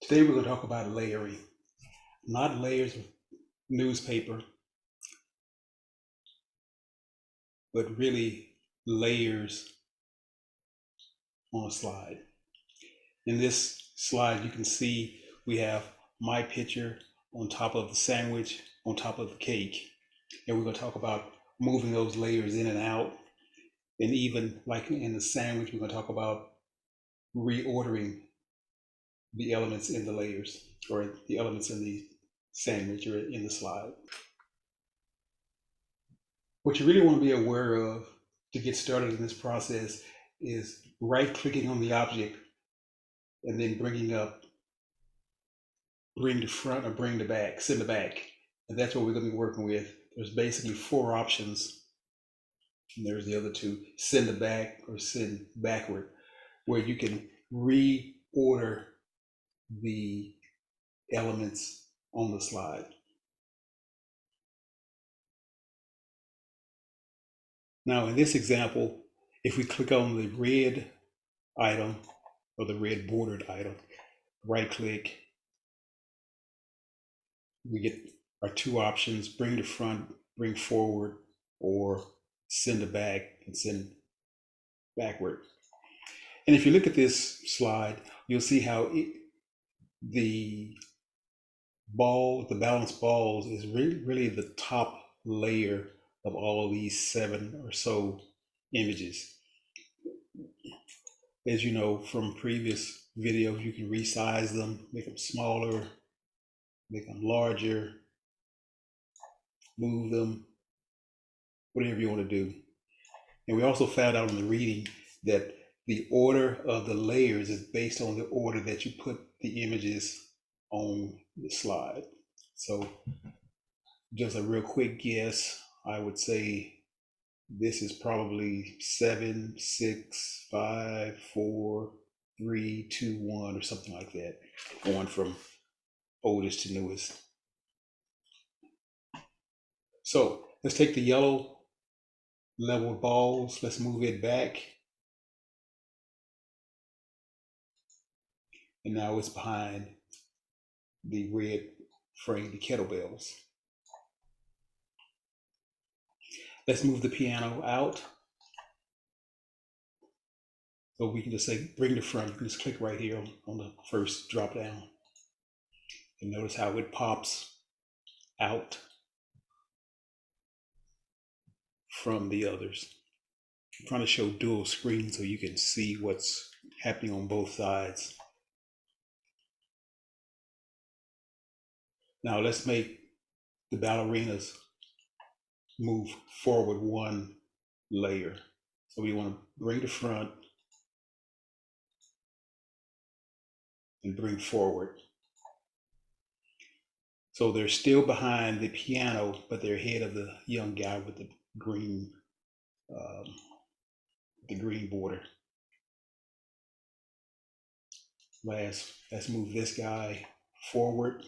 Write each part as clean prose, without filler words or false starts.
Today we're going to talk about layering, not layers of newspaper, but really layers on a slide. In this slide, you can see we have my picture on top of the sandwich, on top of the cake. And we're going to talk about moving those layers in and out. And even like in the sandwich, we're going to talk about reordering the elements in the layers, or the elements in the sandwich or in the slide. What you really want to be aware of to get started in this process is right clicking on the object and then bringing up bring to front or bring to back, send to back. And that's what we're going to be working with. There's basically four options. And there's the other two, send to back or send backward, where you can reorder the elements on the slide. Now in this example, if we click on the red item or the red bordered item, right click, we get our two options, bring to front, bring forward, or send to back and send backward. And if you look at this slide, you'll see how the balanced balls is really the top layer of all of these 7 or so images. As you know from previous videos, you can resize them, make them smaller, make them larger, move them, whatever you want to do. And we also found out in the reading that the order of the layers is based on the order that you put the images on the slide. So just a real quick guess, I would say this is probably 7, 6, 5, 4, 3, 2, 1, or something like that, going from oldest to newest. So let's take the yellow leveled balls, let's move it back. And now it's behind the red frame, the kettlebells. Let's move the piano out. So we can just say bring to front. You can just click right here on the first drop down. And notice how it pops out from the others. I'm trying to show dual screen so you can see what's happening on both sides. Now let's make the ballerinas move forward one layer. So we want to bring to front and bring forward. So they're still behind the piano, but they're ahead of the young guy with the green border. Let's move this guy forward.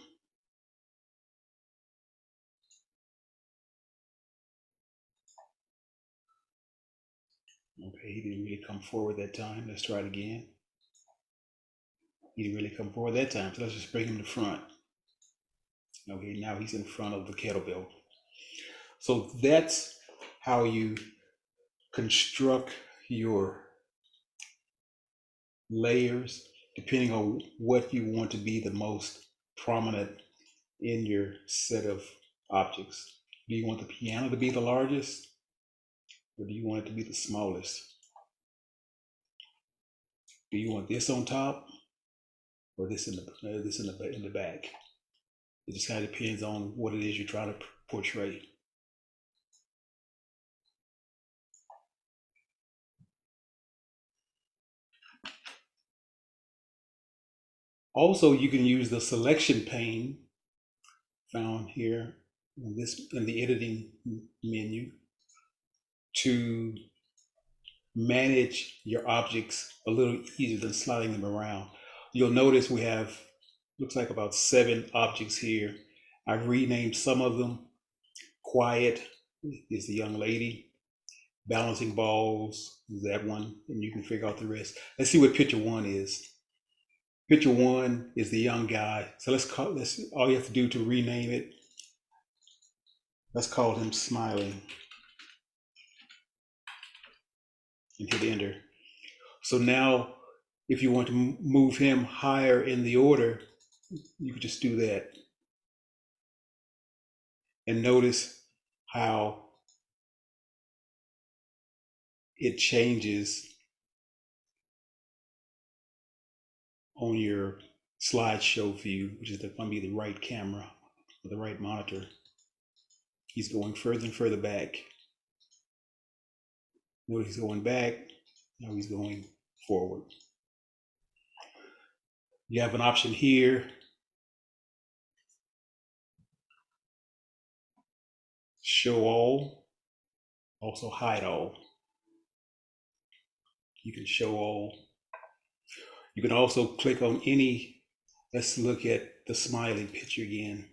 Okay, he didn't really come forward that time. Let's try it again. He didn't really come forward that time, so let's just bring him to front. Okay, now he's in front of the kettlebell. So that's how you construct your layers depending on what you want to be the most prominent in your set of objects. Do you want the piano to be the largest, or do you want it to be the smallest? Do you want this on top, or this in the back? It just kind of depends on what it is you're trying to portray. Also, you can use the selection pane found here in the editing menu to manage your objects a little easier than sliding them around. You'll notice we have, looks like about 7 objects here. I've renamed some of them. Quiet is the young lady. Balancing balls is that one, and you can figure out the rest. Let's see what picture 1 is. Picture one is the young guy. So let's call this, all you have to do to rename it, let's call him Smiling and hit enter. So now if you want to move him higher in the order, you can just do that. And notice how it changes on your slideshow view, which is going to be the right camera or the right monitor. He's going further and further back. Notice he's going back. Now he's going forward. You have an option here. Show all, also hide all. You can show all. You can also click on any, let's look at the smiling picture again.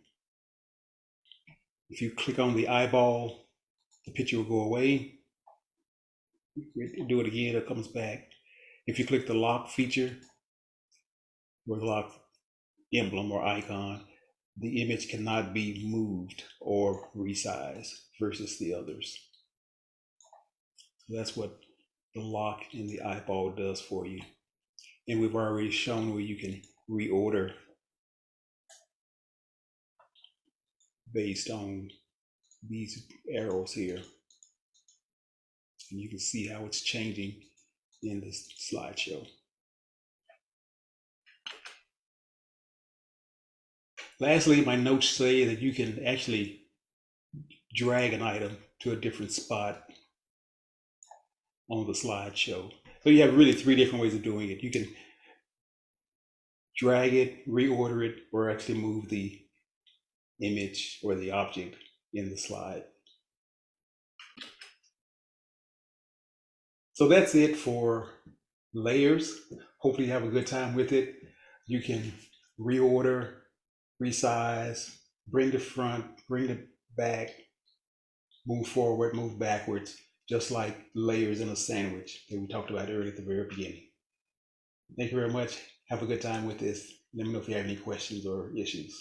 If you click on the eyeball, the picture will go away. Do it again, it comes back. If you click the lock feature or the lock emblem or icon, the image cannot be moved or resized versus the others. So that's what the lock in the eyeball does for you. And we've already shown where you can reorder based on these arrows here. And you can see how it's changing in this slideshow. Lastly, my notes say that you can actually drag an item to a different spot on the slideshow. So you have really three different ways of doing it. You can drag it, reorder it, or actually move the image or the object in the slide. So that's it for layers. Hopefully you have a good time with it. You can reorder, resize, bring the front, bring the back, move forward, move backwards, just like layers in a sandwich that we talked about earlier at the very beginning. Thank you very much. Have a good time with this. Let me know if you have any questions or issues.